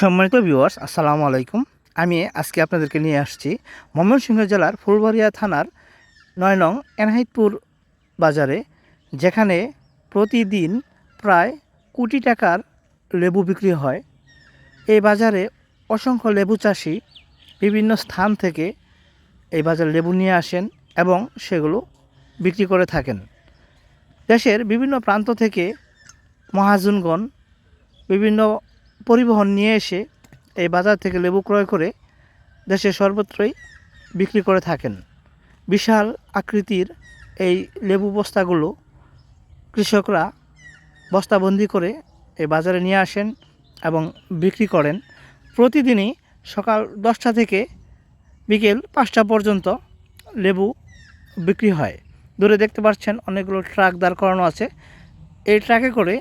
সম্মানিত ভিউয়ার্স, আসসালামু আলাইকুম। আমি আজকে আপনাদেরকে নিয়ে আসছি ময়মনসিংহ জেলার ফুলবাড়িয়া থানার ৯ নং এনায়েতপুর বাজারে, যেখানে প্রতিদিন প্রায় কোটি টাকার লেবু বিক্রি হয়। এই বাজারে অসংখ্য লেবু চাষি বিভিন্ন স্থান থেকে এই বাজারে লেবু নিয়ে আসেন এবং সেগুলো বিক্রি করে থাকেন। দেশের বিভিন্ন প্রান্ত থেকে মহাজনগণ বিভিন্ন পরিবহন নিয়ে এসে এই বাজার থেকে লেবু ক্রয় করে দেশের সর্বত্রই বিক্রি করে থাকেন। বিশাল আকৃতির এই লেবু বস্তাগুলো কৃষকরা বস্তাবন্দি করে এই বাজারে নিয়ে আসেন এবং বিক্রি করেন। প্রতিদিনই সকাল 10টা থেকে বিকেল 5টা পর্যন্ত লেবু বিক্রি হয়। দূরে দেখতে পাচ্ছেন অনেকগুলো ট্রাক দাঁড় করানো আছে। এই ট্রাকে করে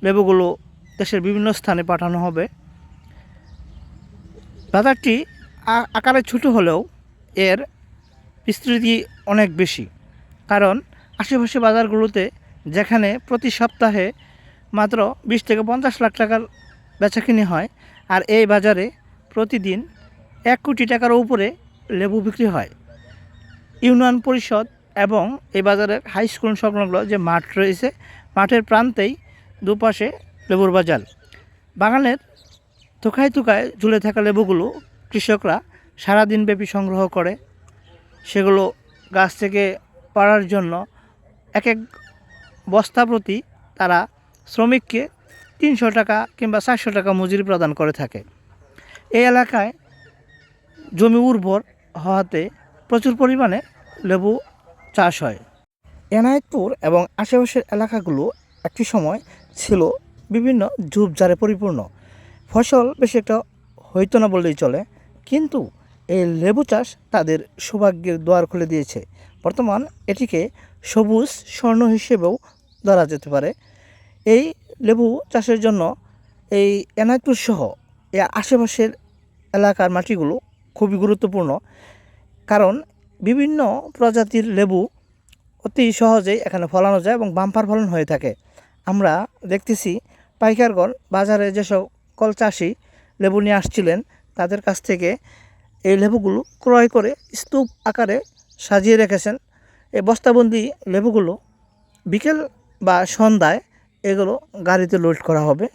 লেবুগুলো দেশের বিভিন্ন স্থানে পাঠানো হবে। বাজারটি আকারে ছোট হলেও এর বিস্তৃতি অনেক বেশি, কারণ আশেপাশে বাজারগুলোতে যেখানে প্রতি সপ্তাহে মাত্র 20 থেকে 50 লাখ টাকার বেচাকিনি হয়, আর এই বাজারে প্রতিদিন 1 কোটি টাকার উপরে লেবু বিক্রি হয়। ইউনিয়ন পরিষদ এবং এই বাজারের হাই স্কুল সংলগ্ন যে মাঠ রয়েছে, মাঠের প্রান্তেই দুপাশে লেবুর বাজার। বাগানের থোকায় থোকায় ঝুলে থাকা লেবুগুলো কৃষকরা সারাদিনব্যাপী সংগ্রহ করে। সেগুলো গাছ থেকে পাড়ার জন্য এক এক বস্তা প্রতি তারা শ্রমিককে 300 টাকা কিংবা 400 টাকা মজুরি প্রদান করে থাকে। এই এলাকায় জমি উর্বর হওয়াতে প্রচুর পরিমাণে লেবু চাষ হয়। এনায়েতপুর এবং আশেপাশের এলাকাগুলো একটি সময় ছিল বিভিন্ন ঝোপঝাড়ে পরিপূর্ণ। ফসল বেশি একটা হইতো না বললেই চলে, কিন্তু এই লেবু চাষ তাদের সৌভাগ্যের দুয়ার খুলে দিয়েছে। বর্তমান এটিকে সবুজ স্বর্ণ হিসেবেও ধরা যেতে পারে। এই লেবু চাষের জন্য এই এনায়েতপুর সহ এই আশেপাশের এলাকার মাটিগুলো খুবই গুরুত্বপূর্ণ, কারণ বিভিন্ন প্রজাতির লেবু অতি সহজেই এখানে ফলানো যায় এবং বাম্পার ফলন হয়ে থাকে। আমরা দেখতেছি পাইকারগণ বাজারে যে সকল চাষি লেবু নিয়ে আসছিলেন, তাদের কাছ থেকে এই লেবুগুলো ক্রয় করে স্তূপ আকারে সাজিয়ে রেখেছেন। এই বস্তাবন্দি লেবুগুলো বিকেল বা সন্ধ্যায় এগুলো গাড়িতে লোড করা হবে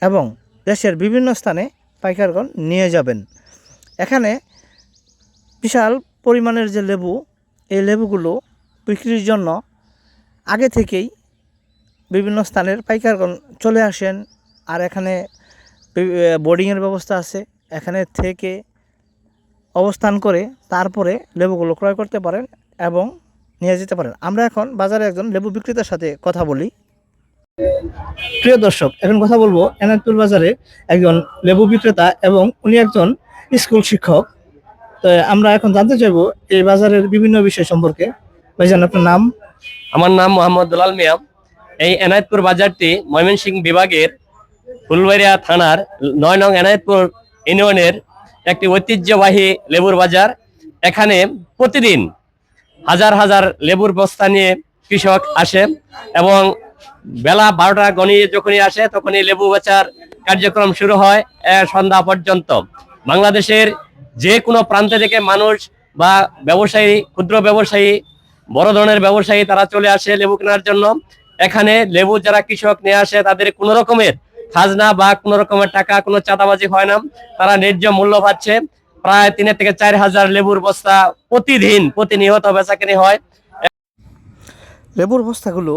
এবং দেশের বিভিন্ন স্থানে পাইকারগণ নিয়ে যাবেন। এখানে বিশাল পরিমাণের যে লেবু, এই লেবুগুলো বিক্রির জন্য আগে থেকেই বিভিন্ন স্থানের পাইকারগণ চলে আসেন। আর এখানে বোর্ডিংয়ের ব্যবস্থা আছে, এখানে থেকে অবস্থান করে তারপরে লেবুগুলো ক্রয় করতে পারেন এবং নিয়ে যেতে পারেন। আমরা এখন বাজারে একজন লেবু বিক্রেতার সাথে কথা বলি। প্রিয় দর্শক, এখন কথা বলবো এনায়েতপুর বাজারে একজন লেবু বিক্রেতা এবং উনি একজন স্কুল শিক্ষক। তো আমরা এখন জানতে চাইবো এই বাজারের বিভিন্ন বিষয় সম্পর্কে। ভাইজান, আপনার নাম? আমার নাম মোহাম্মদ দুলাল মিয়া। এই এনায়েতপুর বাজারটি ময়মনসিংহ বিভাগের ফুলবাড়িয়া থানার ৯ নং এনায়েতপুর ইউনিয়নের একটি ঐতিহ্যবাহী লেবুর বাজার। এখানে প্রতিদিন হাজার হাজার লেবুর বস্তা নিয়ে কৃষক আসে এবং বেলা 12টা গণিয়ে যখনই আসে তখনই লেবু বেচার কার্যক্রম শুরু হয় সন্ধ্যা পর্যন্ত। বাংলাদেশের যে কোনো প্রান্ত থেকে মানুষ বা ব্যবসায়ী, ক্ষুদ্র ব্যবসায়ী, বড় ধরনের ব্যবসায়ী তারা চলে আসে লেবু কেনার জন্য। এখানে লেবু যারা কৃষক নিয়ে আসে তাদের কোনো রকমের খাজনা বা কোনো রকমের টাকা, কোনো চাঁদাবাজি হয় না, তারা ন্যায্য মূল্য পাচ্ছে। প্রায় 3 থেকে 4 হাজার লেবুর বস্তা প্রতিনিয়ত বেচাকেনি হয়। লেবুর বস্তাগুলো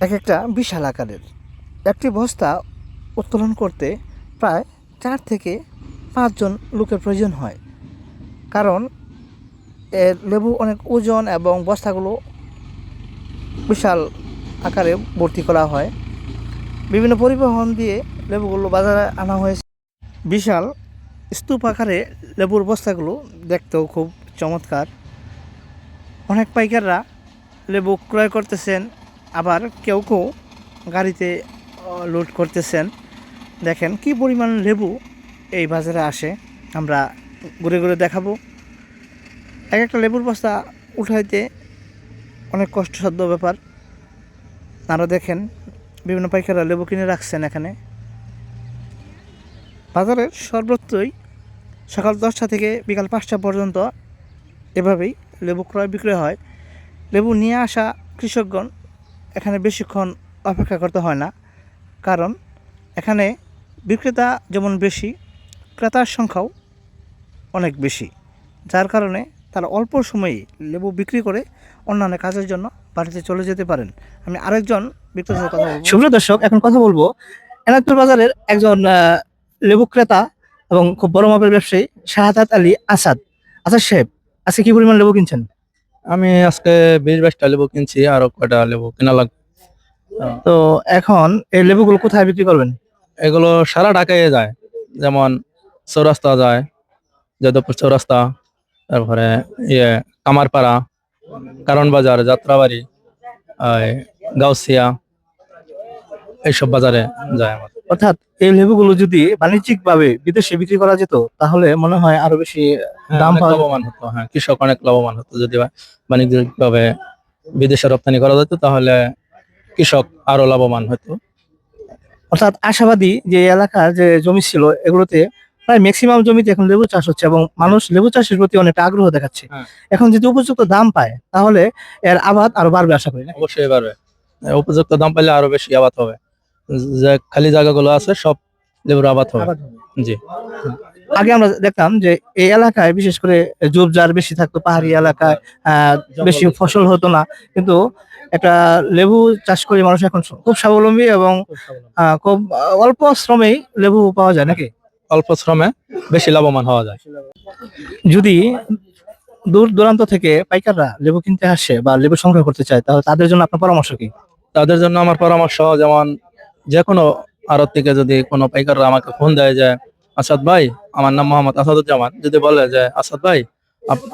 এক একটা বিশাল আকারের। একটি বস্তা উত্তোলন করতে প্রায় 4 থেকে 5 জন লোকের প্রয়োজন হয়, কারণ এর লেবু অনেক ওজন এবং বস্তাগুলো বিশাল আকারে ভর্তি করা হয়। বিভিন্ন পরিবহন দিয়ে লেবুগুলো বাজারে আনা হয়েছে। বিশাল স্তূপ আকারে লেবুর বস্তাগুলো দেখতেও খুব চমৎকার। অনেক পাইকাররা লেবু ক্রয় করতেছেন, আবার কেউ কেউ গাড়িতে লোড করতেছেন। দেখেন কি পরিমাণ লেবু এই বাজারে আসে, আমরা ঘুরে ঘুরে দেখাবো। এক একটা লেবুর বস্তা উঠাইতে অনেক কষ্টসাধ্য ব্যাপার। আপনারা দেখেন বিভিন্ন পাইকাররা লেবু কিনে রাখছেন এখানে। বাজারের সর্বত্রই সকাল 10টা থেকে বিকাল 5টা পর্যন্ত এভাবেই লেবু ক্রয় বিক্রয় হয়। লেবু নিয়ে আসা কৃষকগণ এখানে বেশিক্ষণ অপেক্ষা করতে হয় না, কারণ এখানে বিক্রেতা যেমন বেশি, ক্রেতার সংখ্যাও অনেক বেশি, যার কারণে তারা অল্প সময়েই লেবু বিক্রি করে অন্যান্য কাজের জন্য বাড়িতে চলে যেতে পারেন। আমি আরেকজন বিক্রেতার সাথে কথা বলবো। সুপ্রিয় দর্শক, এখন কথা বলবো এনায়তপুর বাজারের একজন লেবু ক্রেতা এবং খুব বড় মাপের ব্যবসায়ী শাহাদাত আলী আসাদ। আসাদ সাহেব, আজকে কি পরিমাণ লেবু কিনছেন? আমি আজকে 20-22টা লেবু কিনছি, আরো কয়টা লেবু কেনা লাগবে। তো এখন এই লেবুগুলো কোথায় বিক্রি করবেন? এগুলো সারা ঢাকায় যায়, যেমন চৌরাস্তা যায়, যাদবপুর চৌরাস্তা, তারপরে কামারপাড়া, কারণ বাজার, যাত্রাবাড়ি, গাউসিয়া, এইসব বাজারে যায় আমার। অর্থাৎ এই লেবুগুলো যদি বাণিজ্যিকভাবে বিদেশে বিক্রি করা যেত তাহলে মনে হয় আরো বেশি দাম অনেক পাওয়া যেত। লাভবান হতো। হ্যাঁ, কৃষক অনেক লাভবান হতো যদি বাণিজ্যিক ভাবে বিদেশে রপ্তানি করা যেত, তাহলে কৃষক আরো লাভবান হতো। অর্থাৎ আশাবাদী যে এলাকার যে জমি ছিল এগুলোতে প্রায় ম্যাক্সিমাম জমিতে এখন লেবু চাষ হচ্ছে এবং মানুষ লেবু চাষের প্রতি অনেকটা আগ্রহ দেখাচ্ছে। হ্যাঁ। এখন যদি উপযুক্ত দাম পায় তাহলে এর আবাদ আরো বাড়বে আশা করি, না? অবশ্যই পারবে, উপযুক্ত দাম পেলে আরো বেশি আবাদ হবে। যে খালি জায়গাগুলো আছে সব লেবুর আবাদ হবে। আবাদ হবে। জি। আগে আমরা দেখতাম যে এই এলাকায় বিশেষ করে ঝোপঝাড় বেশি থাকতো, পাহাড়ি এলাকায় বেশি ফসল হতো না, কিন্তু একটা লেবু চাষ করে মানুষ এখন খুব স্বাবলম্বী এবং খুব অল্প শ্রমেই লেবু পাওয়া যায়, নাকি? অল্প শ্রমে বেশি লাভবান হওয়া যায়। যদি দূর দূরান্ত থেকে পাইকাররা লেবু কিনতে আসে বা লেবু সংগ্রহ করতে চায় তাহলে তাদের জন্য আপনার পরামর্শ কি? তাদের জন্য আমার পরামর্শ, যেমন যে কোনো আড়ত থেকে যদি কোনো পাইকাররা আমাকে ফোন দেয় যে আসাদ ভাই, আমার নাম মোহাম্মদ আসাদুজ্জামান, যদি বলে যে আসাদ ভাই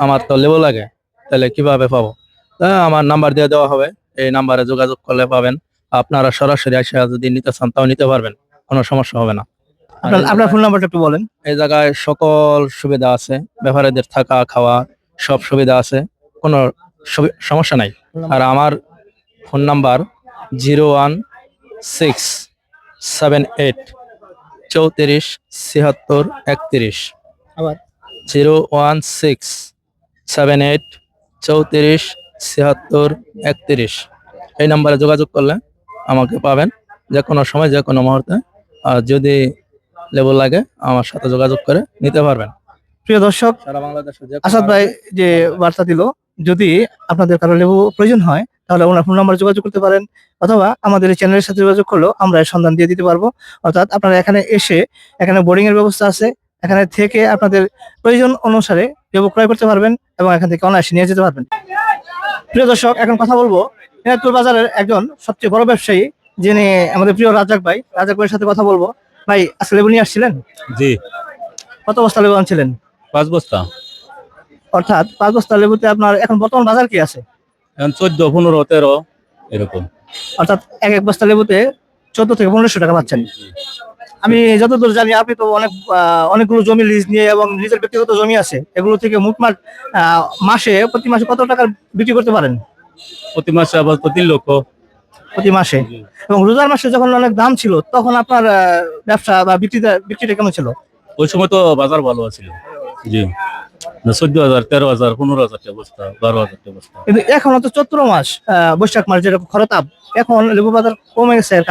আমার তো লেবু লাগে, তাহলে কিভাবে পাবো? তা আমার নাম্বার দিয়ে দেওয়া হবে, এই নাম্বারে যোগাযোগ করলে পাবেন। আপনারা সরাসরি এসে যদি নিতে চান তাও নিতে পারবেন, কোনো সমস্যা হবে না। আর আপনার ফোন নাম্বারটা একটু বলেন। এই জায়গায় সকল সুবিধা আছে, ব্যাপারীদের থাকা খাওয়া সব সুবিধা আছে, কোনো সমস্যা নাই। আর আমার ফোন নাম্বার 01678 34 76 31। আবার 01678 34 76 31। এই নাম্বারে যোগাযোগ করলে আমাকে পাবেন যে কোনো সময়, যে কোনো মুহূর্তে। আর যদি লেবু লাগে আমার সাথে যোগাযোগ করে নিতে পারবেন। প্রিয় দর্শক, সারা বাংলাদেশে আসাদ ভাই যে বার্তা দিল, যদি আপনাদের কারো লেবু প্রয়োজন হয় তাহলে ওনার ফোন নাম্বার যোগাযোগ করতে পারেন, অথবা আমাদের এই চ্যানেলের সাথে যোগাযোগ করলেও আমরা এর সন্ধান দিয়ে দিতে পারবো। অর্থাৎ আপনারা এখানে এসে, এখানে বোর্ডিং এর ব্যবস্থা আছে, এখানে থেকে আপনাদের প্রয়োজন অনুসারে লেবু ক্রয় করতে পারবেন এবং এখান থেকে অনায়াসে নিয়ে যেতে পারবেন। প্রিয় দর্শক, এখন কথা বলবো এনায়তপুর বাজারের একজন সবচেয়ে বড় ব্যবসায়ী, যিনি আমাদের প্রিয় রাজ্জাক ভাই। রাজ্জাক ভাইয়ের সাথে কথা বলবো। ভাই, আজকে লেবু নিয়ে আসছিলেন? জি, কত বস্তা লেবু আনছিলেন? 5 বস্তা। অর্থাৎ 5 বস্তা লেবুতে আপনার এখন বর্তমান বাজার কি আছে? এখন 14, 15, 13 এরকম। অর্থাৎ এক বস্তা লেবুতে 14 থেকে 1500 টাকা পাচ্ছেন। আমি যতদূর জানি আপনি তো অনেকগুলো জমি লিজ নিয়ে এবং নিজের ব্যক্তিগত জমি আছে, এগুলো থেকে মোটমাট প্রতি মাসে কত টাকা বিক্রি করতে পারেন? প্রতি মাসে আবার 3 লক্ষ। প্রতি মাসে? এবং রোজার মাসে যখন অনেক দাম ছিল তখন আপনার ব্যবসা বা বিক্রিটা কেমন ছিল? ওই সময় তো বাজার ভালো ছিল। জি, 14,000, 13,000, 15,000 টাকা বস্তা, 12,000 টাকা বস্তা। কিন্তু এখন তো চৈত্র মাস, বৈশাখ মাস যেরকম খরতাপ, এখন লেবু বাজার কমে গেছে। এর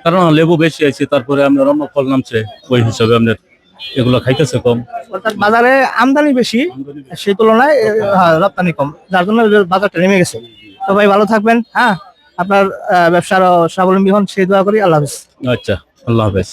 কারণ লেবু বেশি আছে, তারপরে আপনার অন্য ফল নামছে, ওই হিসাবে আপনার এগুলো খাইতেছে কম। অর্থাৎ বাজারে আমদানি বেশি, সেই তুলনায় রপ্তানি কম, যার জন্য বাজারটা নেমে গেছে। তো ভাই, ভালো থাকবেন। হ্যাঁ, আপনার ব্যবসার স্বাবলম্বী হন সেই দোয়া করি। আল্লাহ হাফেজ। আচ্ছা, আল্লাহ হাফেজ।